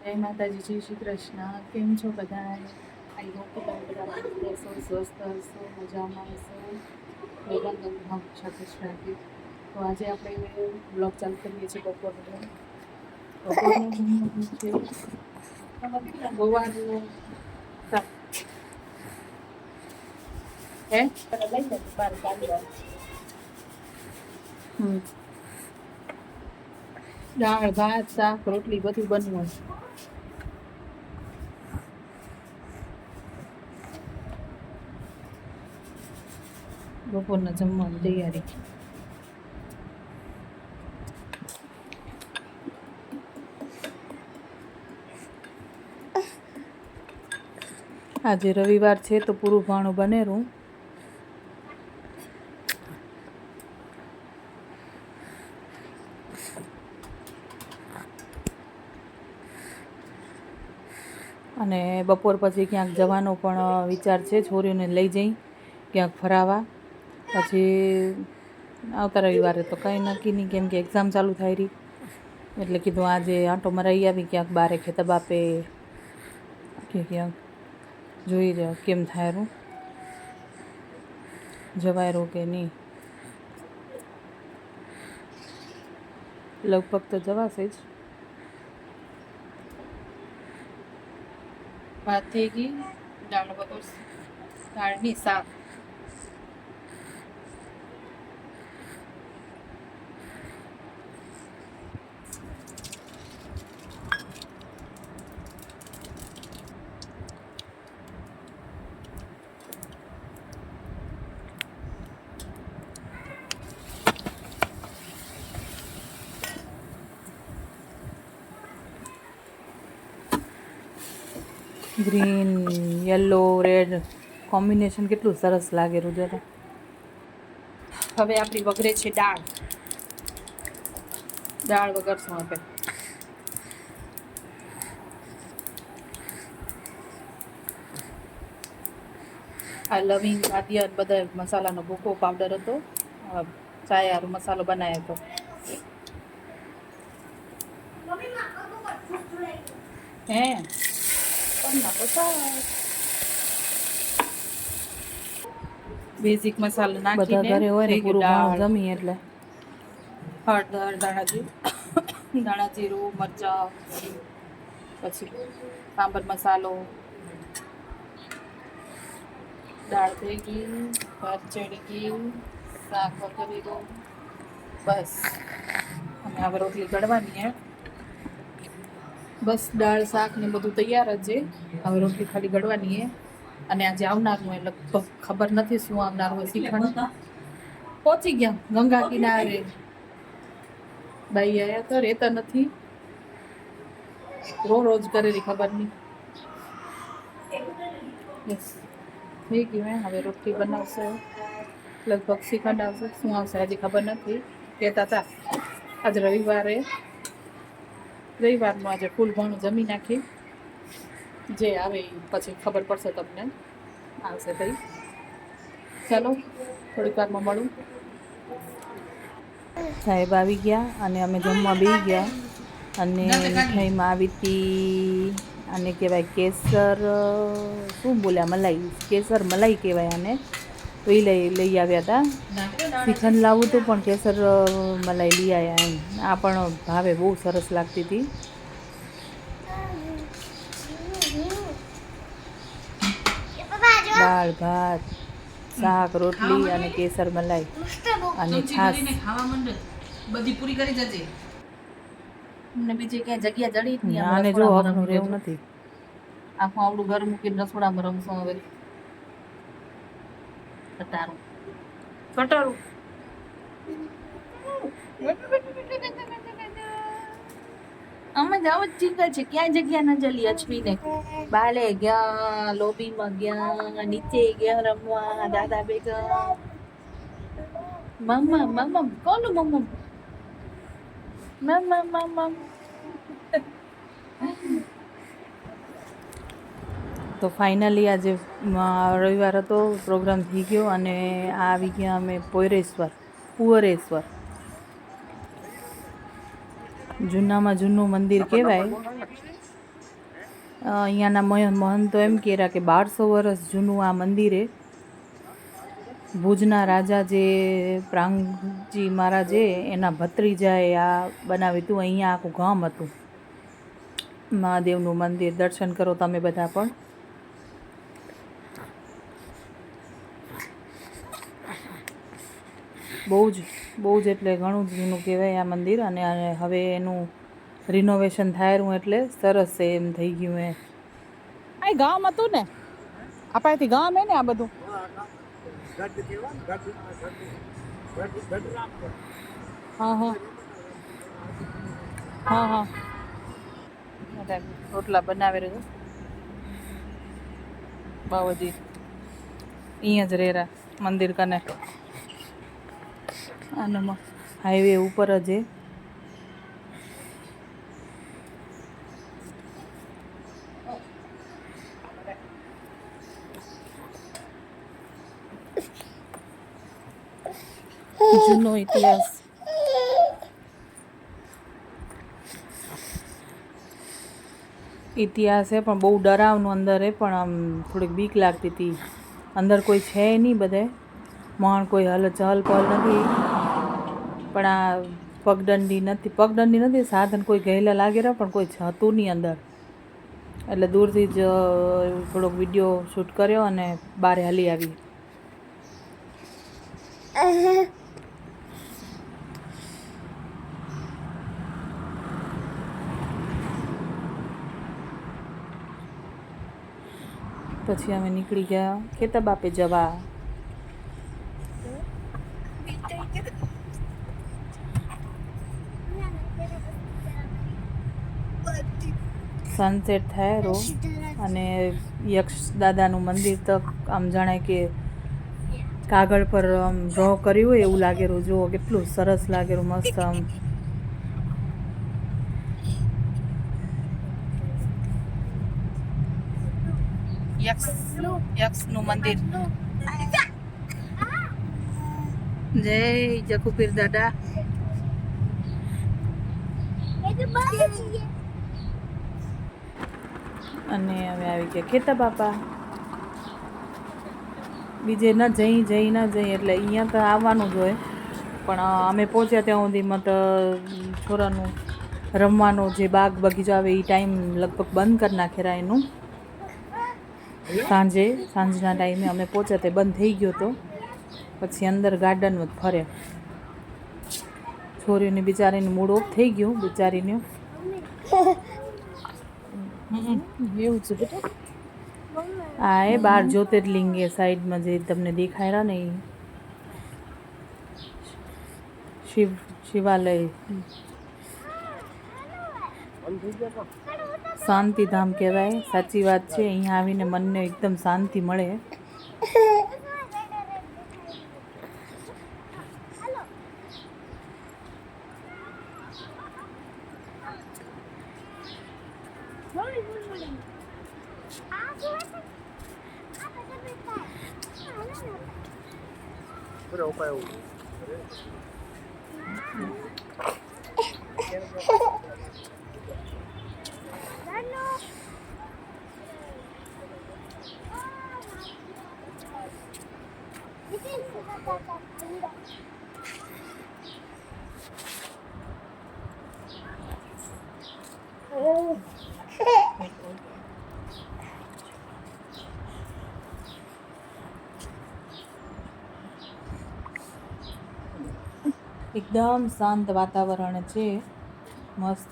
જય માતાજી, જય શ્રી કૃષ્ણ. કેમ છો બધા? આઈ હોપ કે તમે બધા મસ્ત હશો, સ્વસ્થ હશો, મજામાં હશો. ભગવાન તમને હંમેશા ખુશ રાખે. તો આજે આપણે બ્લોગ ચાલુ કરીએ છીએ બપોરનું. બપોરનું જમવાનું છે ગોવાનું શાક. હે દાળ, ભાત, શાક, રોટલી બધું બનવું. બપોરના જમવાની તૈયારી. આજે રવિવાર છે તો પૂરું ભાણું બનેરું. અને બપોર પછી ક્યાંક જવાનો પણ વિચાર છે. છોરીઓને લઈ જઈ ક્યાંક ફરાવા. પછી આવતા રવિવારે તો કંઈ નક્કી નહીં, કેમ કે એક્ઝામ ચાલુ થાય રહી. એટલે કીધું આજે આંટો મરાઈ આવી ક્યાંક બારે ખેતર બાપે કે ક્યાંક જોઈ જાઓ કેમ થાય રૂ, જવાય રૂ કે નહીં. લગભગ તો જવાશે જ. ભાત થઈ ગઈ, દાળ બધું દાળની શાક. ગ્રીન, યલો, રેડ કોમ્બિનેશન કેટલું સરસ લાગે જરા. હવે આપણી વઘરે છે દાળ. દાળ વઘરશું આપણે. આ લવિંગ, આદિયા બધા મસાલાનો ભૂકો પાવડર હતો. ચાય હારો મસાલો બનાવ્યો હતો. હે બેઝિક મસાલો નાખીને બધા ઘરે હોય ને પૂરું ભાણું જમી એટલે હળદર, ધાણા જીરું, મરચાં, પછી સાંબર મસાલો. દાળ થઈ ગઈ, ભાત ચડી ગઈ, શાક વઘારી દો. બસ અને હવે રોટલી ઘડવાની હે. બસ દાળ, શાક ને બધું તૈયાર જ છે. હવે રોટલી ખાલી ઘડવાની હે. અને આજે આવનારનું એ લગભગ ખબર નથી શું આવનાર હોય. શીખણ પહોંચી ગયા ગંગા કિનારે. બાઈ આયા તો રહેતા નથી. રોજ કરેલી ખબર નહીં. બસ થઈ ગયું હે. હવે રોટલી બનાવશે. લગભગ શ્રીખંડ આવશે. શું આવશે હજી ખબર નથી. કહેતા હતા આજે રવિવારનું આજે ફૂલ ભાણું જમી નાખી. જે આવે પછી ખબર પડશે તમને આવશે તઈ. ચાલો થોડીક વારમાં મળું. સાહેબ આવી ગયા અને અમે જમવા બેસી ગયા. અને મીઠાઈમાં આવી હતી આને કહેવાય કેસર, શું બોલ્યા, મલાઈ. કેસર મલાઈ કહેવાય આને. તો એ લઈ આવ્યા હતા. શ્રીખંડ લાવવું હતું પણ કેસર મલાઈ લઈ આવ્યા એમ. આ પણ ભાવે, બહુ સરસ લાગતી હતી. દાળ, ભાત, શાક, રોટલી અને કેસર મલાઈ અને છાશ. બધી પૂરી કરી જજે. મને બીજી ક્યાંય જગ્યા જડી જ નહીં. આને જો હકનું રહેવું નથી. આખું આવડું ઘર મૂકીને રસોડામાં રમશું હવે. કટારું અમે જાવ જ ચીકા છે. ક્યાંય જગ્યા ન જલી અશ્વિને. બાલે ગયા, લોબીમાં ગયા, નીચે ગયા રમવા, દાદા ભેગા. મમ્મા કોનું મમ્મા. તો ફાઇનલી આજે રવિવાર હતો, પ્રોગ્રામ થઈ ગયો અને આવી ગયા અમે પુઅરેશ્વર. જૂનામાં જૂનું મંદિર કહેવાય. અહીંયાના મહંતો એમ કહેરા કે 1200 વર્ષ જૂનું આ મંદિરે ભુજના રાજા જે પ્રાંગજી મહારાજે એના ભત્રીજાએ આ બનાવ્યું હતું. અહીંયા આખું ગામ હતું મહાદેવનું મંદિર. દર્શન કરો તમે બધા પણ. બહુ જ એટલે ઘણું જ જૂનું કહેવાય આ મંદિર. અને હવે એનું રિનોવેશન થાયરું એટલે સરસ એમ થઈ ગયું. આ ગામ હતું ને આપણાથી ગામ હે ને આ બધું. હા હા હા હા રોટલા બનાવે રહ્યું બાવાજી અહીંયા જ રહેરા મંદિર કને. આનો હાઈવે ઉપર જ જૂનો ઇતિહાસ. છે પણ બહુ ડરાવનું અંદર હે. પણ આમ થોડીક બીક લાગતી હતી. અંદર કોઈ છે નહીં, બધે માણ કોઈ ચહલ પહલ નથી. પણ આ પગદંડી નથી, સાધન કોઈ ગયેલા લાગે રહ્યા પણ કોઈ હતું નહીં અંદર. એટલે દૂરથી જ થોડોક વિડીયો શૂટ કર્યો અને બહાર હાલી આવી. પછી અમે નીકળી ગયા ખેતા બાપે જવા. સનસેટ થાય રો. અને યક્ષ દાદાનું મંદિર તક આમ જાણે કે કાગળ પર આમ ડ્રો કર્યું હોય એવું લાગેલું. જુઓ કેટલું સરસ લાગેલું, મસ્ત. આમ યક્ષનું મંદિર. જય જખુપીર દાદા. અને હવે આવી ગયા ખેતા બાપા. બીજે ન જઈ એટલે અહીંયા તો આવવાનું જ હોય. પણ અમે પહોંચ્યા ત્યાં સુધીમાં તો છોરાનું રમવાનો જે બાગ બગીચો આવે એ ટાઈમ લગભગ બંધ કરી નાખેલા એનું. સાંજના ટાઈમે અમે પહોંચ્યા તે બંધ થઈ ગયો હતો. પછી અંદર ગાર્ડન જ ફરે. છોરીની બિચારીનું મૂડ ઓફ થઈ ગયું બિચારીનું. એવું છે બેટા. આ એ 12 જ્યોતિર્લિંગ એ સાઈડમાં જે તમને દેખાય ને એ શિવાલય. શાંતિધામ કહેવાય. સાચી વાત છે. અહીંયા આવીને મનને એકદમ શાંતિ મળે. એકદમ શાંત વાતાવરણ છે, મસ્ત.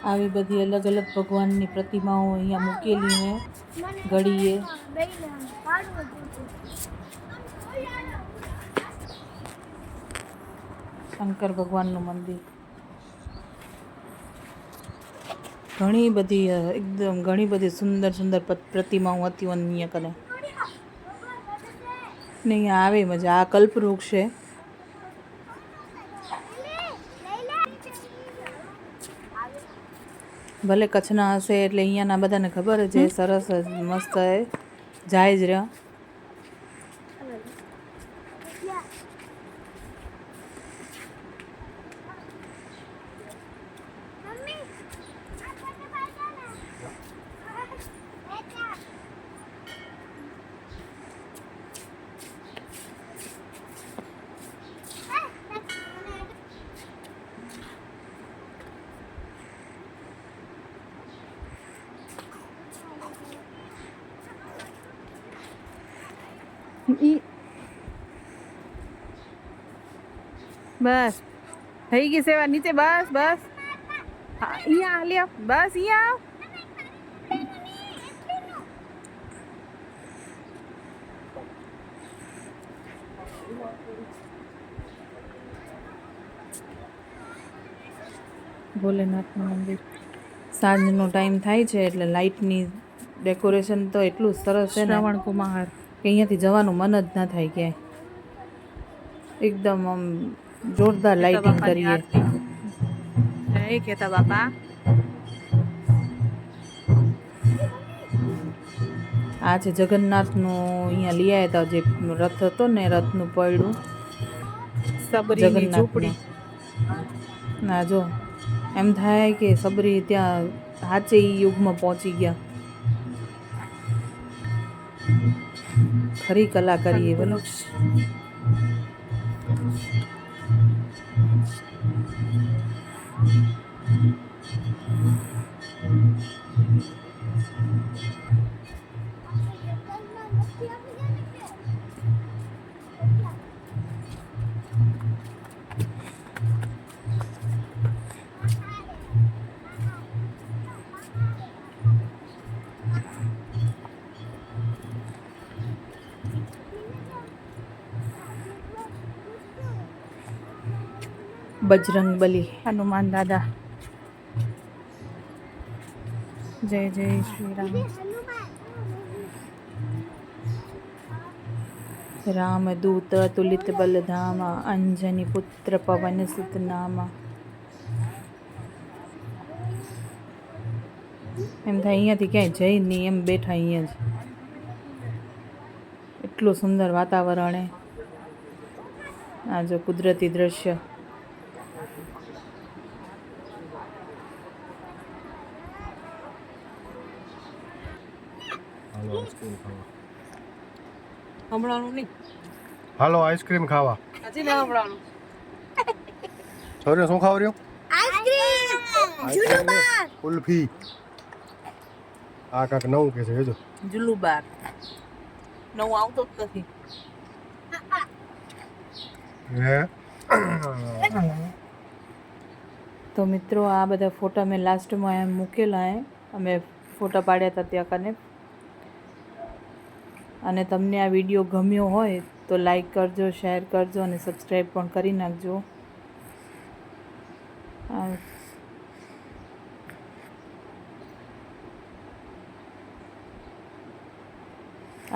આવી બધી અલગ અલગ ભગવાનની પ્રતિમાઓ અહીંયા મૂકેલી છે ઘડીએ. શંકર ભગવાનનું મંદિર. ઘણી બધી સુંદર સુંદર પ્રતિમાઓ હતી અહીંયા કને. ને અહીંયા આવે મજા. આ કલ્પવૃક્ષ છે. ભલે કચ્છના હશે એટલે અહીંયાના બધાને ખબર જ છે. સરસ જ મસ્ત જાય જ રહ્યા. બસ થઈ ગઈ સેવા. નીચે બસ બસ. અહીંયા હાલી આવ. બસ અહીંયા આવ. ભોલેનાથનું મંદિર. સાંજનો ટાઈમ થાય છે એટલે લાઇટની ડેકોરેશન તો એટલું સરસ છે. શ્રાવણ કુમાર કે અહીંયાથી જવાનું મન જ ના થાય ક્યાંય. એકદમ આમ જોરદાર લાઇટિંગ કરીએ. જય કેતા બાપા. આ છે જગન્નાથનું. અહીંયા લઈ આવ્યા હતા જે રથ હતો ને, રથનું પૈડું. સબરીની ઝૂંપડી. ના જો એમ થાય કે સબરી ત્યાં સાચે યુગમાં પહોંચી ગયા. ખરી કલા કરીએ બોલો. બજરંગ બલી, હનુમાન દાદા. જય જય શ્રી રામ. રામદૂત અતુલિત બલધામા, અંજની પુત્ર પવન સુત નામા. એમ થાય અહીંયાથી ક્યાંય જઈ નહીં, એમ બેઠા અહીંયા જ. એટલું સુંદર વાતાવરણ. આ જો કુદરતી દ્રશ્ય. હમણાંનું નહીં. હાલો આઈસ્ક્રીમ ખાવા. હજી ના હમણાંનું. છોરીઓ શું ખાવ રહ્યો? આઈસ્ક્રીમ. કુલ્ફી. આ કાક નવું કે છે જો. જુલુબાર. નવું આવતો જ નથી. હે તો મિત્રો આ બધા ફોટા મેં લાસ્ટમાં એમ મૂકેલા. અમે ફોટા પાડ્યા હતા ત્યાં કને. અને તમને આ વિડીયો ગમ્યો હોય તો લાઈક કરજો, શેર કરજો અને સબસ્ક્રાઈબ પણ કરી નાખજો.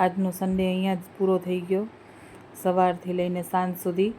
આજનો સન્ડે અહીંયા જ પૂરો થઈ ગયો. સવારથી લઈને સાંજ સુધી.